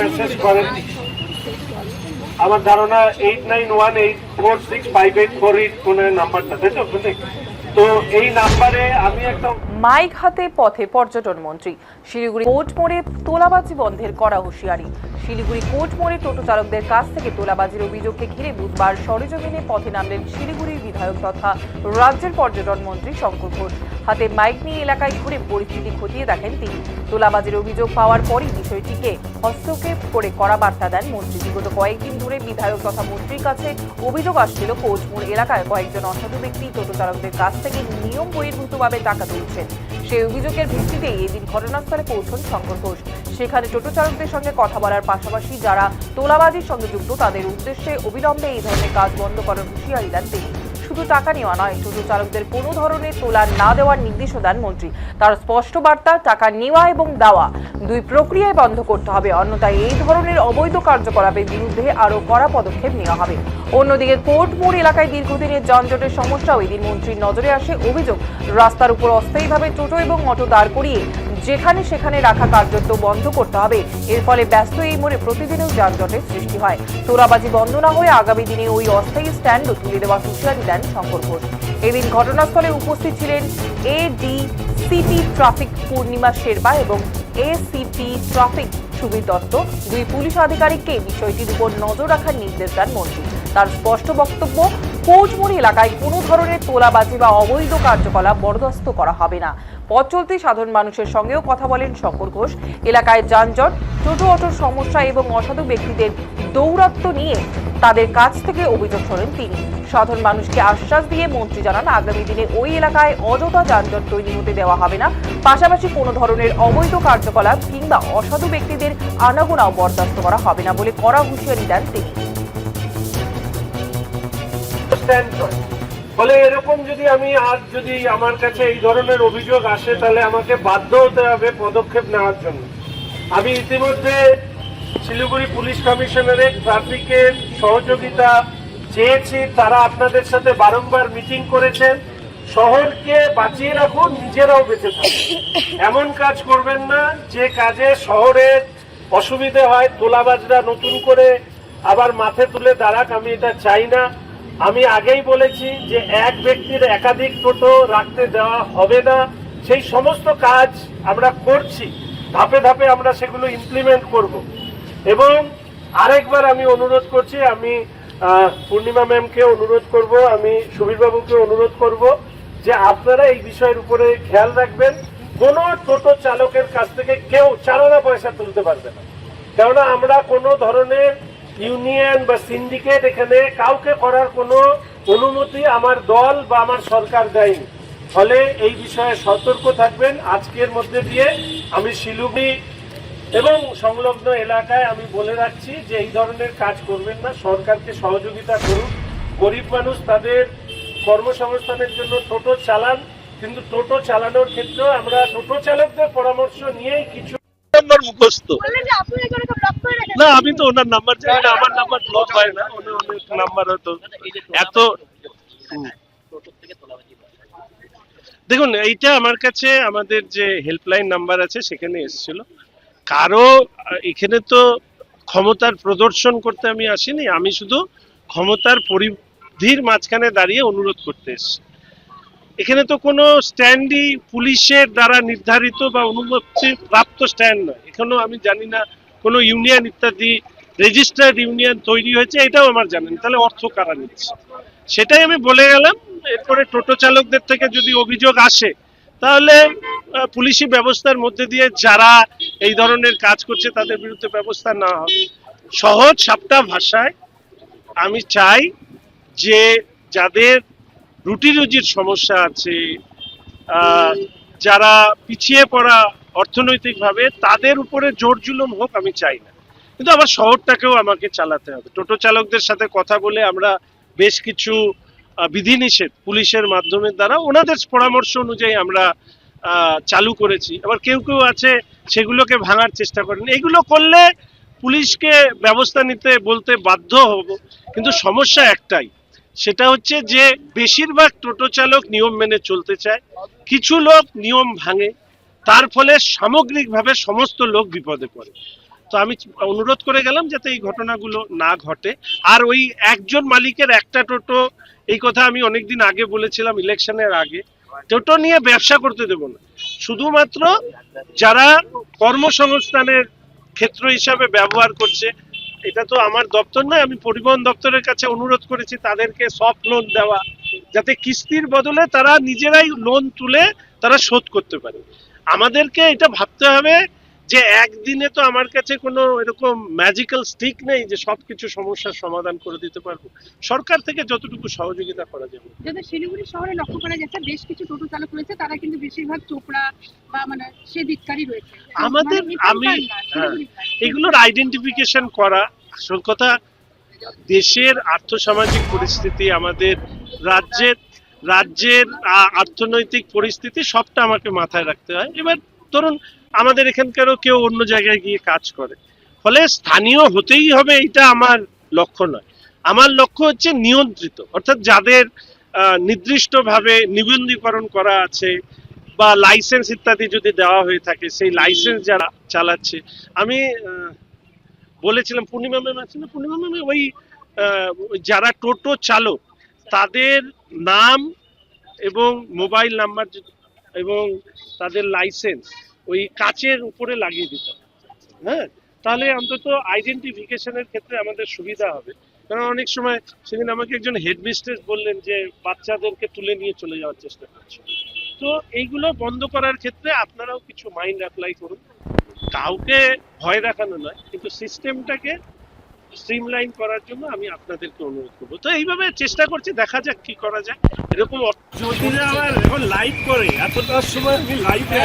Message করেন। আমার ধারণা 8918465848 ফোনের নাম্বারটা, তাই তো এই নাম্বারে আমি একটা মাইক হাতে পথে পর্যটন মন্ত্রী। শিলিগুড়ি কোর্ট মোড়ে তোলাবাজি বন্ধের কড়া হুঁশিয়ারি। শিলিগুড়ি কোর্ট মোড়ে টোটো চালকদের কাছ থেকে তোলাবাজির অভিযোগকে ঘিরে বুধবার সরেজমিনে পথে নামলেন শিলিগুড়ির বিধায়ক তথা রাজ্যের পর্যটন মন্ত্রী শঙ্কর ঘোষ। হাতে মাইক নিয়ে এলাকায় ঘুরে পরিস্থিতি খতিয়ে দেখেন তিনি। তোলাবাজির অভিযোগ পাওয়ার পরই বিষয়টিকে হস্তক্ষেপ করে কড়া বার্তা দেন মন্ত্রী। বিগত কয়েকদিন ধরে বিধায়ক তথা মন্ত্রীর কাছে অভিযোগ আসছিল কোর্ট মোড় এলাকায় কয়েকজন অসাধু ব্যক্তি টোটো চালকদের কাছ থেকে নিয়ম বহির্ভূতভাবে টাকা তুলছেন। সেই অভিযোগের ভিত্তিতেই এদিন ঘটনাস্থলে পৌঁছন শঙ্কর ঘোষ। সেখানে টোটো চালকদের সঙ্গে কথা বলার পাশাপাশি যারা তোলাবাজির সঙ্গে যুক্ত তাদের উদ্দেশ্যে অবিলম্বে এই ধরনের কাজ বন্ধ করার হুঁশিয়ারি দেন তিনি। শুধু টাকা নেওয়া নয়, টোটো চালকদের কোনো ধরনের তোলা না দেওয়ার নির্দেশও দেন মন্ত্রী। তার স্পষ্ট বার্তা, টাকা নেওয়া এবং দেওয়া দুই প্রক্রিয়ায় বন্ধ করতে হবে, অন্যথায় এই ধরনের অবৈধ কার্যকলাপের বিরুদ্ধে আরও কড়া পদক্ষেপ নেওয়া হবে। অন্যদিকে কোর্ট মোড় এলাকায় দীর্ঘদিনের যানজটের সমস্যাও এদিন মন্ত্রীর নজরে আসে। অভিযোগ, রাস্তার উপর অস্থায়ীভাবে টোটো এবং অটো দাঁড় করিয়ে যেখানে সেখানে রাখা কার্যত বন্ধ করতে হবে। এর ফলে ব্যস্ত এই মোড়ে প্রতিদিনও যানজটের সৃষ্টি হয়। তোলাবাজি বন্ধ না হয়ে আগামী দিনে ওই অস্থায়ী স্ট্যান্ডও তুলে দেওয়ার হুঁশিয়ারি দেন শঙ্কর ঘোষ। এদিন ঘটনাস্থলে উপস্থিত ছিলেন এডিসিপি ট্রাফিক পূর্ণিমা শেরপা এবং এসিপি ট্রাফিক সুবীর দত্ত। দুই পুলিশ আধিকারিককে বিষয়টির উপর নজর রাখার নির্দেশ দেন মন্ত্রী। তার স্পষ্ট বক্তব্য, কোর্টমোড় এলাকায় কোনো ধরনের তোলাবাজি বা অবৈধ কার্যকলাপ বরদাস্ত করা হবে না। পথ চলতি সাধারণ মানুষের সঙ্গেও কথা বলেন শঙ্কর ঘোষ। এলাকায় যানজট, টোটো অটোর সমস্যা এবং অসাধু ব্যক্তিদের দৌরাত্ম্য নিয়ে তাদের কাছ থেকে অভিযোগ শোনেন তিনি। সাধারণ মানুষকে আশ্বাস দিয়ে মন্ত্রী জানান, আগামী দিনে ওই এলাকায় অযথা যানজট তৈরি হতে দেওয়া হবে না। পাশাপাশি কোনো ধরনের অবৈধ কার্যকলাপ কিংবা অসাধু ব্যক্তিদের আনাগোনাও বরদাস্ত করা হবে না বলে কড়া হুঁশিয়ারি দেন তিনি। ফলে এরকম যদি যদি আমার কাছে এই ধরনের অভিযোগ আসে, তাহলে আমাকে বাধ্য হতে হবে পদক্ষেপ নেওয়ার জন্য। আমি ইতিমধ্যে শিলিগুড়ি পুলিশ কমিশনারের ট্রাফিকের সহযোগিতা চেয়েছি। তারা আপনাদের সাথে বারংবার মিটিং করেছেন। শহরকে বাঁচিয়ে রাখুন, নিজেরাও বেঁচে থাকুন। এমন কাজ করবেন না যে কাজে শহরের অসুবিধে হয়। তোলাবাজরা নতুন করে আবার মাথে তুলে দাঁড়াক, আমি এটা চাই না। আমি আগেই বলেছি যে এক ব্যক্তির একাধিক টোটো রাখতে দেওয়া হবে না। সেই সমস্ত কাজ আমরা করছি, ধাপে ধাপে আমরা সেগুলো ইমপ্লিমেন্ট করব। এবং আরেকবার আমি অনুরোধ করছি, আমি পূর্ণিমা ম্যামকে অনুরোধ করব, আমি সুবীরবাবুকে অনুরোধ করব যে আপনারা এই বিষয়ের উপরে খেয়াল রাখবেন। কোনো টোটো চালকের কাছ থেকে কেউ চালানা পয়সা তুলতে পারবে না, কেননা আমরা কোনো ধরনের ইউনিয়ন বা সিন্ডিকেট এখানে কাউকে করার কোনো অনুমতি আমার দল বা আমার সরকার দেয়নি। ফলে এই বিষয়ে সতর্ক থাকবেন। আজকের মধ্যে দিয়ে আমি শিলিগুড়ি এবং সংলগ্ন এলাকায় আমি বলে রাখছি যে এই ধরনের কাজ করবেন না, সরকারকে সহযোগিতা করুন। গরিব মানুষ তাদের কর্মসংস্থানের জন্য টোটো চালান, কিন্তু টোটো চালানোর ক্ষেত্রে আমরা টোটো চালকদের পরামর্শ নিয়েই কিছু মুখস্থ না। আমি তো ওনার নাম্বার চাই না, আমার নাম্বার ব্লক হয় না, অনেক নাম্বার হয়তো এত। দেখুন, এইটা আমার কাছে আমাদের যে হেল্পলাইন নাম্বার আছে সেখানে এসেছিল। কারো এখানে তো ক্ষমতার প্রদর্শন করতে আমি আসিনি, আমি শুধু ক্ষমতার পরিধির মাঝখানে দাঁড়িয়ে অনুরোধ করতে এসেছি। এখানে তো কোনো স্ট্যান্ডই পুলিশের দ্বারা নির্ধারিত বা অনুমতি প্রাপ্ত স্ট্যান্ড নয়। এখনো আমি জানি না কোনো ইউনিয়ন ইত্যাদি রেজিস্টার্ড ইউনিয়ন তৈরি হয়েছে, এটাও আমার জানেন। তাহলে অর্থ কারা নিচ্ছে সেটাই আমি বলে গেলাম। এরপরে টোটো চালকদের থেকে যদি অভিযোগ আসে, তাহলে পুলিশি ব্যবস্থার মধ্যে দিয়ে যারা এই ধরনের কাজ করছে তাদের বিরুদ্ধে ব্যবস্থা নেওয়া হবে। সহজ সাপটা ভাষায় আমি চাই যে যাদের রুটি রুজির সমস্যা আছে, যারা পিছিয়ে পড়া অর্থনৈতিকভাবে, তাদের উপরে জোর জুলুম হোক আমি চাই না। কিন্তু আবার শহরটাকেও আমাকে চালাতে হবে। টোটো চালকদের সাথে কথা বলে আমরা বেশ কিছু বিধিনিষেধ পুলিশের মাধ্যমে দ্বারা ওনাদের পরামর্শ অনুযায়ী আমরা চালু করেছি। আবার কেউ কেউ আছে সেগুলোকে ভাঙার চেষ্টা করেন। এগুলো করলে পুলিশকে ব্যবস্থা নিতে বলতে বাধ্য হব। কিন্তু সমস্যা একটাই, সেটা হচ্ছে যে বেশিরভাগ টোটো চালক নিয়ম মেনে চলতে চায়, কিছু লোক নিয়ম ভাঙে, তার ফলে সামগ্রিকভাবে সমস্ত লোক বিপদে পড়ে। তো আমি অনুরোধ করে গেলাম যাতে এই ঘটনাগুলো না ঘটে। আর ওই একজন মালিকের একটা টোটো, এই কথা আমি অনেকদিন আগে বলেছিলাম, ইলেকশনের আগে, টোটো নিয়ে ব্যবসা করতে দেব না। শুধুমাত্র যারা কর্মসংস্থানের ক্ষেত্র হিসাবে ব্যবহার করছে, এটা তো আমার দপ্তর নয়, আমি পরিবহন দপ্তরের কাছে অনুরোধ করেছি তাদেরকে সফট লোন দেওয়া, যাতে কিস্তির বদলে তারা নিজেরাই লোন তুলে তারা শোধ করতে পারে। আমাদেরকে এটা ভাবতে হবে যে একদিনে তো আমার কাছে কোনো এরকম ম্যাজিক্যাল স্টিক নেই যে সবকিছু সমস্যার সমাধান করে দিতে পারবো। সরকার থেকে যতটুকু সহযোগিতা করা যাবে। যাদের শিলিগুড়ি শহরে লক্ষ্য করা গেছে বেশ কিছু টোটো চালক রয়েছে, তারা কিন্তু বেশিরভাগ চোপড়া বা মানে সেদিককারই রয়েছে। আমাদের মানে আমি এখানকার না, শিলিগুড়ির না। এগুলোর আইডেন্টিফিকেশন করা, আসল কথা দেশের আর্থসামাজিক পরিস্থিতি, আমাদের রাজ্যের অর্থনৈতিক পরিস্থিতি সবটা আমাকে মাথায় রাখতে হয়। এবার ধরুন আমাদের এখানকারও কেউ অন্য জায়গায় গিয়ে কাজ করে, ফলে স্থানীয় হতেই হবে এটা আমার লক্ষ্য নয়। আমার লক্ষ্য হচ্ছে নিয়ন্ত্রিত, অর্থাৎ যাদের নির্দিষ্টভাবে নিবন্ধীকরণ করা আছে বা লাইসেন্স ইত্যাদি যদি দেওয়া হয়ে থাকে, সেই লাইসেন্স যারা চালাচ্ছে। আমি বলেছিলাম পূর্ণিমা ম্যাম আছে না, পূর্ণিমা ম্যাম, ওই যারা টোটো চালক তাদের নাম এবং মোবাইল নাম্বার এবং তাদের লাইসেন্স ওই কাচের উপরে লাগিয়ে দিতে হবে। হ্যাঁ, তাহলে অন্তত আইডেন্টিফিকেশনের ক্ষেত্রে আমাদের সুবিধা হবে। কারণ অনেক সময় সেদিন আমাকে একজন হেডমিস্ট্রেস বললেন যে বাচ্চাদেরকে তুলে নিয়ে চলে যাওয়ার চেষ্টা করছে। তো এইগুলো বন্ধ করার ক্ষেত্রে আপনারাও কিছু মাইন্ড অ্যাপ্লাই করুন। কাউকে ভয় দেখানো নয়, কিন্তু সিস্টেমটাকে স্ট্রিমলাইন করার জন্য আমি আপনাদেরকে অনুরোধ করবো। তো এইভাবে চেষ্টা করছি, দেখা যাক কি করা যায়। এরকম যদি আমার এখন লাইভ করে এতটার সময় আমি লাইভে